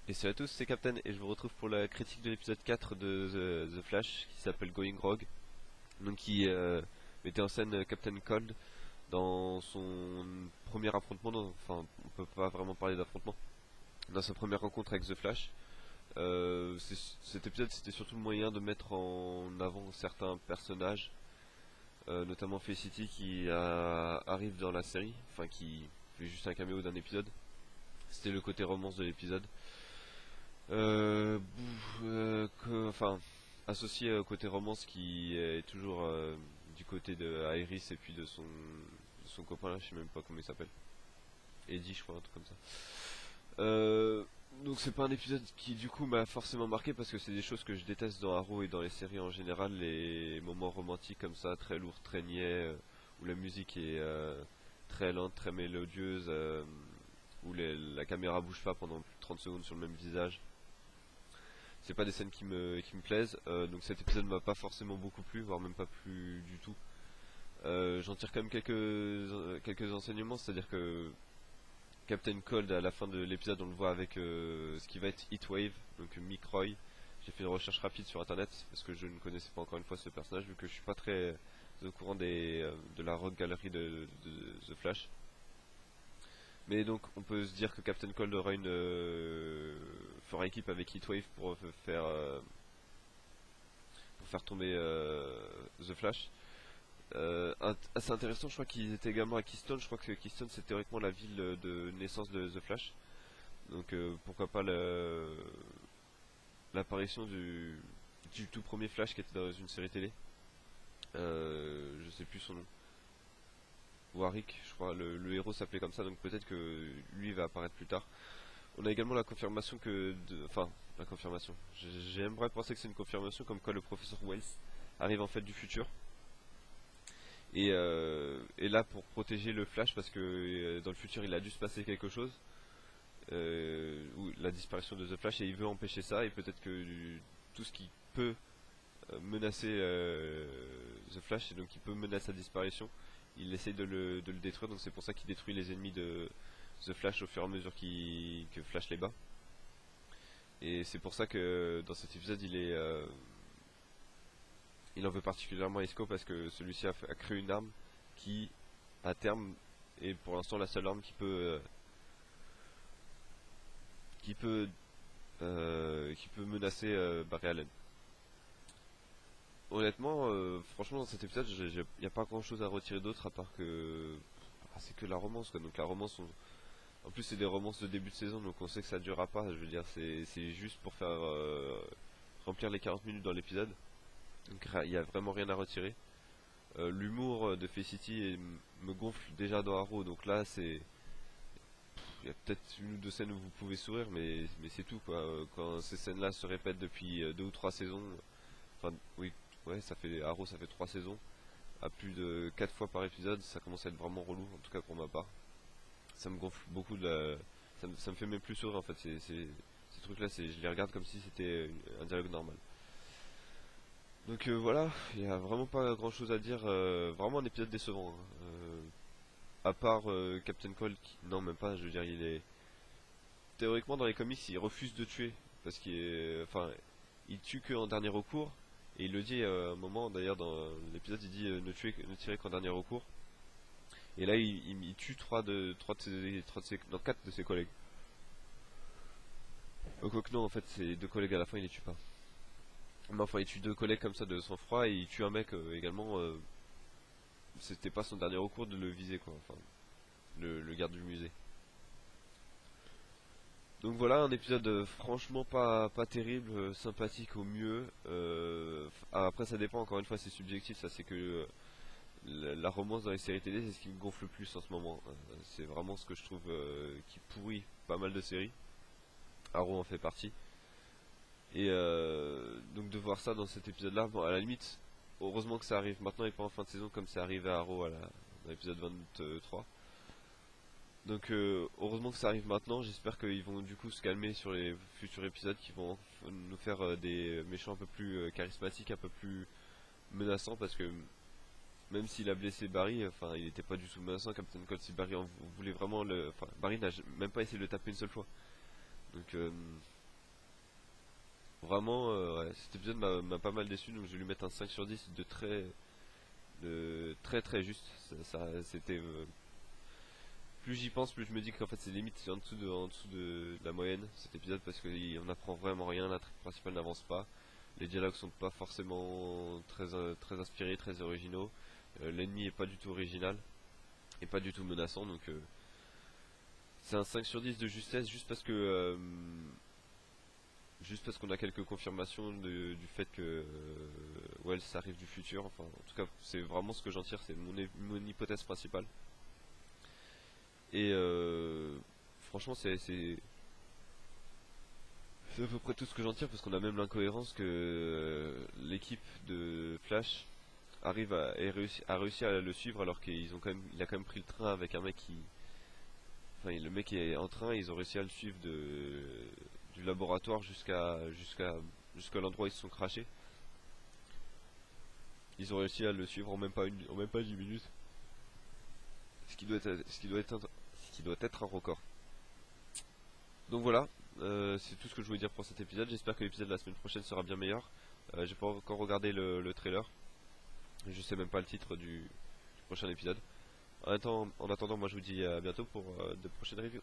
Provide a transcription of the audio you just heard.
Et salut à tous, c'est Captain et je vous retrouve pour la critique de l'épisode 4 de The Flash qui s'appelle Going Rogue. Donc qui mettait en scène Captain Cold dans son premier affrontement, enfin on peut pas vraiment parler d'affrontement, dans sa première rencontre avec The Flash. Cet épisode c'était surtout le moyen de mettre en avant certains personnages, notamment Felicity qui arrive dans la série, enfin qui fait juste un caméo d'un épisode. C'était le côté romance de l'épisode. Enfin, associé au côté romance qui est toujours du côté de Iris et puis de son copain là, je sais même pas comment il s'appelle. Eddie, je crois, un truc comme ça. Donc c'est pas un épisode qui du coup m'a forcément marqué parce que c'est des choses que je déteste dans Arrow et dans les séries en général, les moments romantiques comme ça, très lourds, très niais, où la musique est très lente, très mélodieuse, où la caméra bouge pas pendant plus de 30 secondes sur le même visage. C'est pas des scènes qui me plaisent, donc cet épisode m'a pas forcément beaucoup plu, voire même pas plu du tout. J'en tire quand même quelques enseignements, c'est-à-dire que Captain Cold à la fin de l'épisode on le voit avec ce qui va être Heatwave, donc Mick Roy. J'ai fait une recherche rapide sur internet parce que je ne connaissais pas encore une fois ce personnage vu que je suis pas très au courant de la rock gallery de The Flash. Mais donc on peut se dire que Captain Cold aura fera équipe avec Heatwave pour faire tomber The Flash. Assez intéressant, je crois qu'ils étaient également à Keystone. Je crois que Keystone c'est théoriquement la ville de naissance de The Flash. Donc pourquoi pas l'apparition du tout premier Flash qui était dans une série télé. Je sais plus son nom. Warwick, je crois, le héros s'appelait comme ça, donc peut-être que lui va apparaître plus tard. On a également la confirmation enfin, la confirmation. J'aimerais penser que c'est une confirmation comme quoi le professeur Wells arrive en fait du futur. Et là pour protéger le Flash parce que dans le futur il a dû se passer quelque chose, ou la disparition de The Flash, et il veut empêcher ça, et peut-être que tout ce qui peut menacer The Flash et donc qui peut menacer sa disparition, il essaye de le détruire, donc c'est pour ça qu'il détruit les ennemis de The Flash au fur et à mesure que Flash les bat. Et c'est pour ça que dans cet épisode il en veut particulièrement à Isco parce que celui-ci a créé une arme qui, à terme, est pour l'instant la seule arme qui peut, qui peut menacer Barry Allen. Honnêtement, franchement, dans cet épisode, il n'y a pas grand-chose à retirer d'autre à part que c'est que la romance, quoi. Donc la romance, en plus c'est des romances de début de saison, donc on sait que ça durera pas. Je veux dire, c'est juste pour faire remplir les 40 minutes dans l'épisode. Donc il y a vraiment rien à retirer. L'humour de Felicity me gonfle déjà dans Arrow, donc là il y a peut-être une ou deux scènes où vous pouvez sourire, mais c'est tout quoi. Quand ces scènes-là se répètent depuis deux ou trois saisons, enfin oui, ouais, Arrow, ça fait trois saisons, à plus de 4 fois par épisode, ça commence à être vraiment relou, en tout cas pour ma part. Ça me gonfle beaucoup ça me fait même plus sourire en fait. Ces trucs-là, je les regarde comme si c'était un dialogue normal. Donc voilà, il n'y a vraiment pas grand chose à dire. Vraiment un épisode décevant, hein. À part Captain Cold, non, même pas, je veux dire, il est. Théoriquement, dans les comics, il refuse de tuer. Parce qu'il est. Enfin, il tue que en dernier recours. Et il le dit à un moment, d'ailleurs, dans l'épisode, il dit ne tirez qu'en dernier recours. Et là, il tue non, quatre de ses collègues. Quoique non, en fait, ses deux collègues à la fin, il les tue pas. Mais enfin, il tue deux collègues comme ça de sang-froid et il tue un mec également. C'était pas son dernier recours de le viser, quoi. Enfin, le garde du musée. Donc voilà, un épisode franchement pas terrible, sympathique au mieux. Après, ça dépend, encore une fois, c'est subjectif. Ça, c'est que la romance dans les séries télé, c'est ce qui me gonfle le plus en ce moment. C'est vraiment ce que je trouve qui pourrit pas mal de séries. Arrow en fait partie. Et donc de voir ça dans cet épisode-là, bon, à la limite, heureusement que ça arrive maintenant et pas en fin de saison comme c'est arrivé à Arrow dans l'épisode 23. Donc heureusement que ça arrive maintenant, j'espère qu'ils vont du coup se calmer sur les futurs épisodes qui vont nous faire des méchants un peu plus charismatiques, un peu plus menaçants parce que même s'il a blessé Barry, enfin il était pas du tout menaçant Captain Cold si Barry voulait vraiment le. Enfin Barry n'a même pas essayé de le taper une seule fois. Donc Vraiment, ouais, cet épisode m'a pas mal déçu, donc je vais lui mettre un 5 sur 10 de très très juste. C'était plus j'y pense, plus je me dis qu'en fait c'est limite en dessous de la moyenne cet épisode parce qu'on apprend vraiment rien, l'intrigue principale n'avance pas, les dialogues sont pas forcément très inspirés, très originaux, l'ennemi est pas du tout original et pas du tout menaçant donc c'est un 5 sur 10 de justesse juste parce qu'on a quelques confirmations du fait que Wells arrive du futur. Enfin, en tout cas, c'est vraiment ce que j'en tire, c'est mon hypothèse principale. Et franchement, c'est à peu près tout ce que j'en tire parce qu'on a même l'incohérence que l'équipe de Flash a réussi à le suivre alors il a quand même pris le train avec un mec qui, enfin, le mec est en train, ils ont réussi à le suivre du laboratoire jusqu'à l'endroit où ils se sont crashés. Ils ont réussi à le suivre en même pas 10 minutes. Ce qui doit être un record. Donc voilà, c'est tout ce que je voulais dire pour cet épisode. J'espère que l'épisode de la semaine prochaine sera bien meilleur. J'ai pas encore regardé le trailer. Je sais même pas le titre du prochain épisode. En attendant, moi je vous dis à bientôt pour de prochaines reviews.